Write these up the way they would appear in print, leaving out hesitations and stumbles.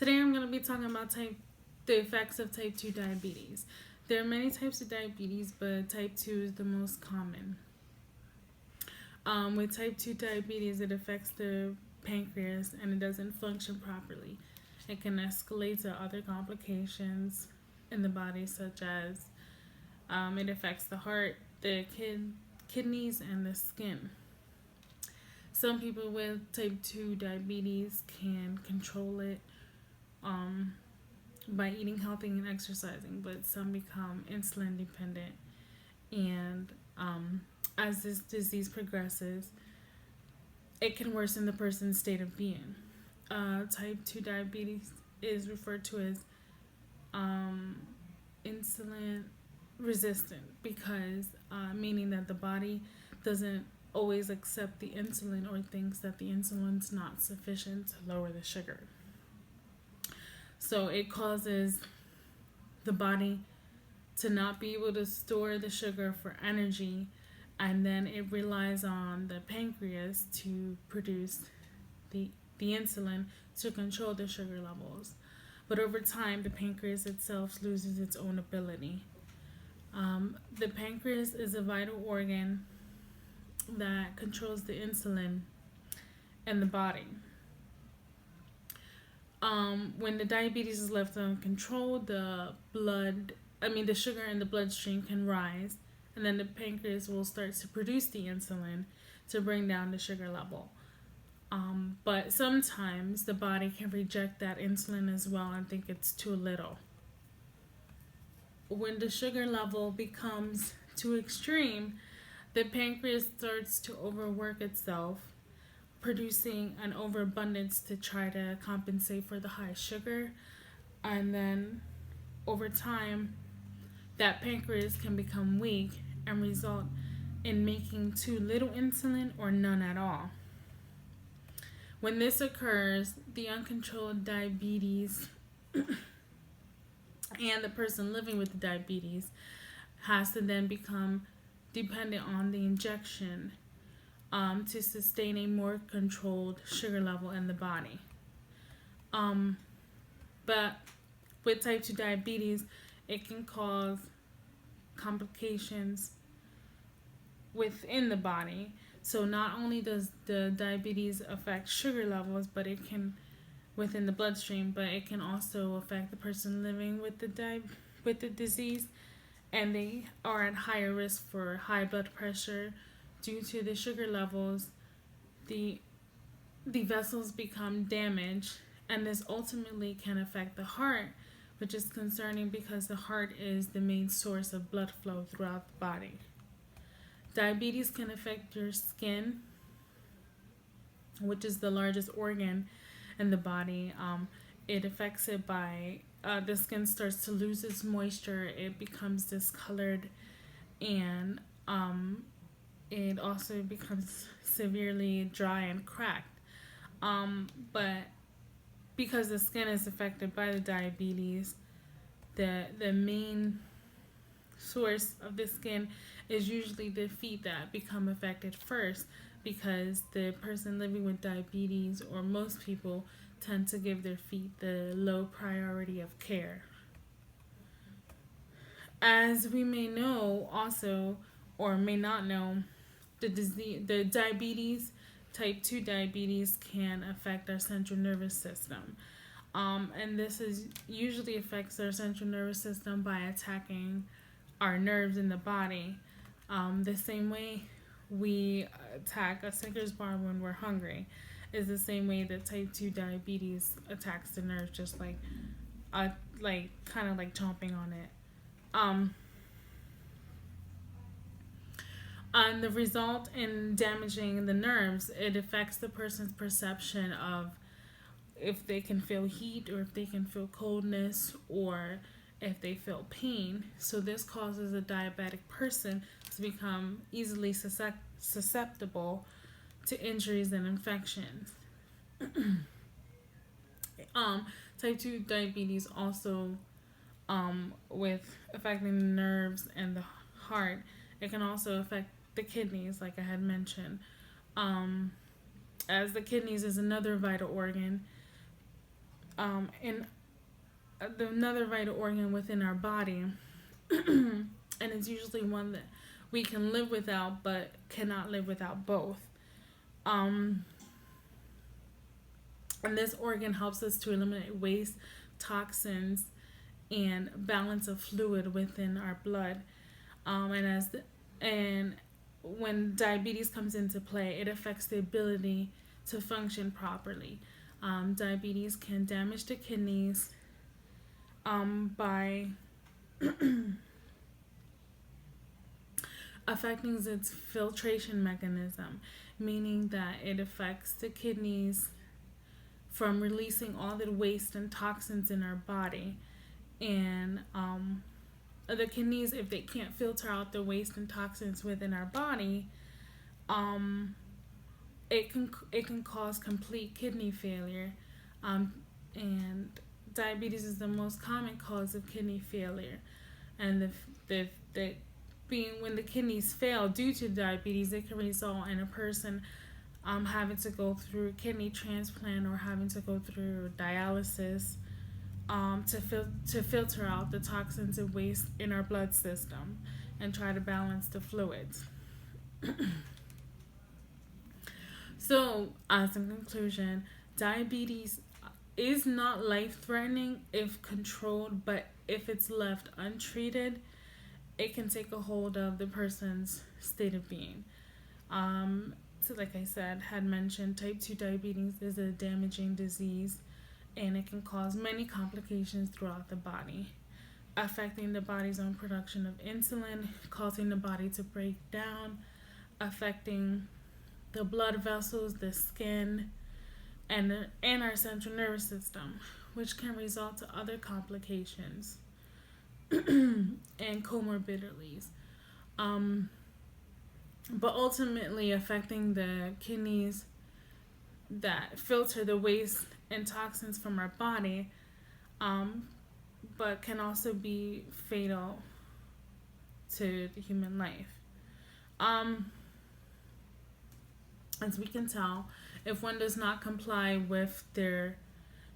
Today I'm going to be talking about the effects of type 2 diabetes. There are many types of diabetes, but type 2 is the most common. With type 2 diabetes, it affects the pancreas and it doesn't function properly. It can escalate to other complications in the body, such as it affects the heart, the kidneys, and the skin. Some people with type 2 diabetes can control it by eating healthy and exercising, but some become insulin dependent. And as this disease progresses, it can worsen the person's state of being. Type 2 diabetes is referred to as insulin resistant because meaning that the body doesn't always accept the insulin or thinks that the insulin's not sufficient to lower the sugar. So it causes the body to not be able to store the sugar for energy, and then it relies on the pancreas to produce the insulin to control the sugar levels. But over time, the pancreas itself loses its own ability. The pancreas is a vital organ that controls the insulin in the body. When the diabetes is left uncontrolled, the sugar in the bloodstream can rise, and then the pancreas will start to produce the insulin to bring down the sugar level. But sometimes the body can reject that insulin as well and think it's too little. When the sugar level becomes too extreme, the pancreas starts to overwork itself, producing an overabundance to try to compensate for the high sugar. And then over time, that pancreas can become weak and result in making too little insulin or none at all. When this occurs, the uncontrolled diabetes and the person living with the diabetes has to then become dependent on the injection to sustain a more controlled sugar level in the body. But with type 2 diabetes, it can cause complications within the body. So not only does the diabetes affect sugar levels, but it can within the bloodstream, but it can also affect the person living with the disease, and they are at higher risk for high blood pressure due to the sugar levels. The vessels become damaged, and this ultimately can affect the heart, which is concerning because the heart is the main source of blood flow throughout the body. Diabetes can affect your skin, which is the largest organ in the body. It affects it by the skin starts to lose its moisture, it becomes discolored, and it also becomes severely dry and cracked. But because the skin is affected by the diabetes, the main source of the skin is usually the feet that become affected first, because the person living with diabetes, or most people, tend to give their feet the low priority of care. As we may know also, or may not know, the diabetes, type 2 diabetes, can affect our central nervous system. And this is usually affects our central nervous system by attacking our nerves in the body. The same way we attack a Snickers bar when we're hungry is the same way that type 2 diabetes attacks the nerves, just like kind of like chomping on it. And the result in damaging the nerves, it affects the person's perception of if they can feel heat, or if they can feel coldness, or if they feel pain. So this causes a diabetic person to become easily susceptible to injuries and infections. Type 2 diabetes also, with affecting the nerves and the heart, it can also affect the kidneys, like I had mentioned. As the kidneys is another vital organ, in another vital organ within our body, and it's usually one that we can live without, but cannot live without both. Um, and this organ helps us to eliminate waste, toxins, and balance of fluid within our blood. And when diabetes comes into play, it affects the ability to function properly. Diabetes can damage the kidneys by affecting its filtration mechanism, meaning that it affects the kidneys from releasing all the waste and toxins in our body. And the kidneys, if they can't filter out the waste and toxins within our body, it can cause complete kidney failure. And diabetes is the most common cause of kidney failure. And the being when the kidneys fail due to diabetes, it can result in a person having to go through kidney transplant or having to go through dialysis to filter out the toxins and waste in our blood system and try to balance the fluids. So, as a conclusion, diabetes is not life-threatening if controlled, but if it's left untreated, it can take a hold of the person's state of being. So like I said, had mentioned, type 2 diabetes is a damaging disease, and it can cause many complications throughout the body, affecting the body's own production of insulin, causing the body to break down, affecting the blood vessels, the skin, and our central nervous system, which can result to other complications and comorbidities. But ultimately affecting the kidneys that filter the waste and toxins from our body, but can also be fatal to the human life. As we can tell, if one does not comply with their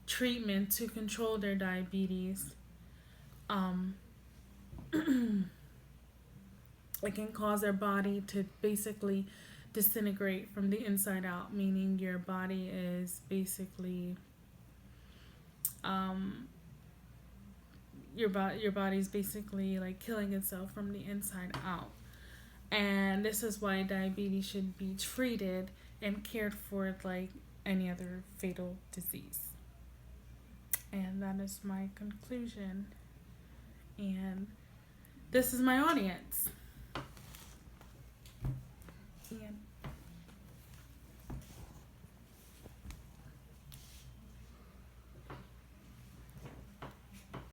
treatment to control their diabetes, it can cause their body to basically disintegrate from the inside out, meaning your body is basically your body's basically like killing itself from the inside out. And this is why diabetes should be treated and cared for like any other fatal disease. And that is my conclusion. And this is my audience.